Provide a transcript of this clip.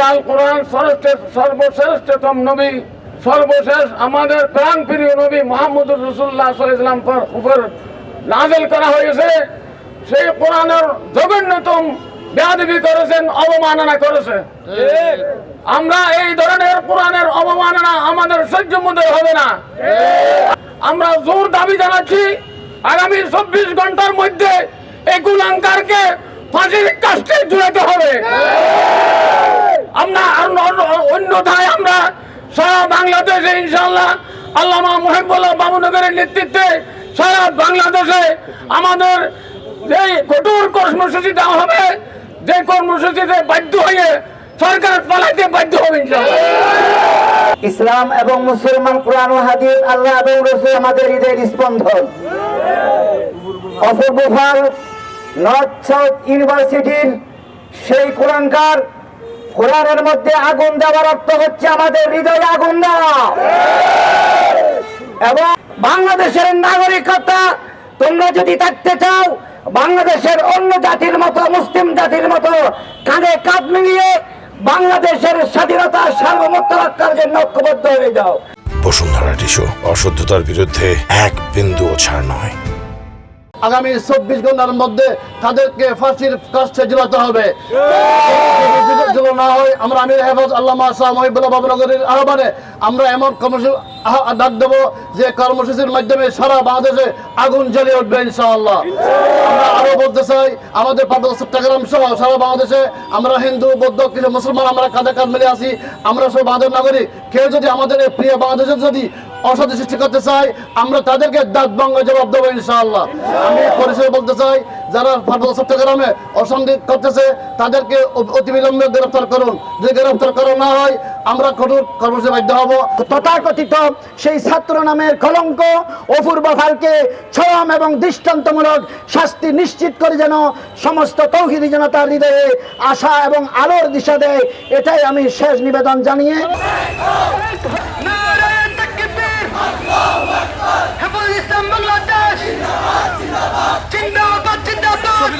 আল কোরআন সর্বশ্রেষ্ঠতম নবী, সর্বশেষ আমাদের প্রাণ প্রিয় নবী মুহাম্মদুর রাসূলুল্লাহ সাল্লাল্লাহু আলাইহি ওয়াসাল্লাম উপর নাযিল করা হয়েছে। সেই কোরআনের জঘন্যতম বেয়াদবি করেছেন, অবমাননা করেছে। আমরা এই ধরনের কোরআনের অবমাননা আমাদের সহ্য মধ্যে হবে না। আমরা জোর দাবি জানাচ্ছি, আগামী 24 ঘন্টার মধ্যে এই কুলাঙ্গারকে ফাঁসির কাস্টে ঝুলাতে হবে। আমরা অন্যথায় আমরা সারা বাংলাদেশে ইনশাআল্লাহ আল্লামা মুহিবুল্লাহ বাবুনগরের নেতৃত্বে সারা বাংলাদেশে আমাদের এই কঠোর কর্মসূচি দেওয়া হবে, যে কর্মসূচিতে বাধ্য হয়ে সরকার পালাইতে বাধ্য হবে ইনশাআল্লাহ। ইসলাম এবং মুসলমান, কোরআন ও হাদিস, আল্লাহ এবং রাসূল আমাদের হৃদয়ের স্পন্দন। অপূর্ব ফল নর্থ সাউথ ইউনিভার্সিটির সেই কুলাঙ্গার কোরআনের মধ্যে আগুন দেওয়ার অর্থ হচ্ছে আমাদের হৃদয়ে আগুন দেওয়া। এবং বাংলাদেশের নাগরিকতা তোমরা যদি থাকতে চাও, বাংলাদেশের অন্য জাতির মতো, মুসলিম জাতির মতো কাঁধে কাঁধ মিলিয়ে বাংলাদেশের স্বাধীনতা সার্বভৌমত্ব রক্ষার জন্য ঐক্যবদ্ধ হয়ে যাও। বসুন্ধরা টিস্যু, অশুদ্ধতার বিরুদ্ধে এক বিন্দুও ছাড় নয়। আগামী 24 ঘন্টার মধ্যে তাদেরকে ফাঁসির কাস্টে ঝুলাতে হবে। যদি না হয় আমরা আমির হেফাজত আল্লামা শাহ মুহিবুল্লাহ বাবুনগরের আহ্বানে আমরা এমন কর্মসূচি ডাক দেবো যে কর্মসূচির মাধ্যমে সারা বাংলাদেশে আগুন জ্বলিয়ে উঠবে ইনশাআল্লাহ। আমরা আরো বলতে চাই, আমাদের চট্টগ্রাম সহ সারা বাংলাদেশে আমরা হিন্দু, বৌদ্ধ, কিছু মুসলমান আমরা কাঁধে কাঁধ মিলে আছি। আমরা সব বাংলাদেশের নাগরিক। কেউ যদি আমাদের এই প্রিয় বাংলাদেশে যদি অশান্তি সৃষ্টি করতে চাই, আমরা তাদেরকে দাঁত ভাঙা জবাব দেবো ইনশাআল্লাহ। আমি পরিচয় বলতে চাই, যারা চট্টগ্রামে অশান্তি করতেছে তাদেরকে অতিবিলম্বে গ্রেফতার করুন। যদি গ্রেফতার করা না হয় আমরা কঠোর কর্মসূচি বাধ্য হব। তথাকথিত সেই ছাত্র নামের কলঙ্ক অপূর্ব ফালকে চরম এবং দৃষ্টান্তমূলক শাস্তি নিশ্চিত করে যেন সমস্ত তৌহিদি জনতার হৃদয়ে আশা এবং আলোর দিশা দেয়, এটাই আমি শেষ নিবেদন জানিয়ে জিন্দাবাদ জিন্দাবাদ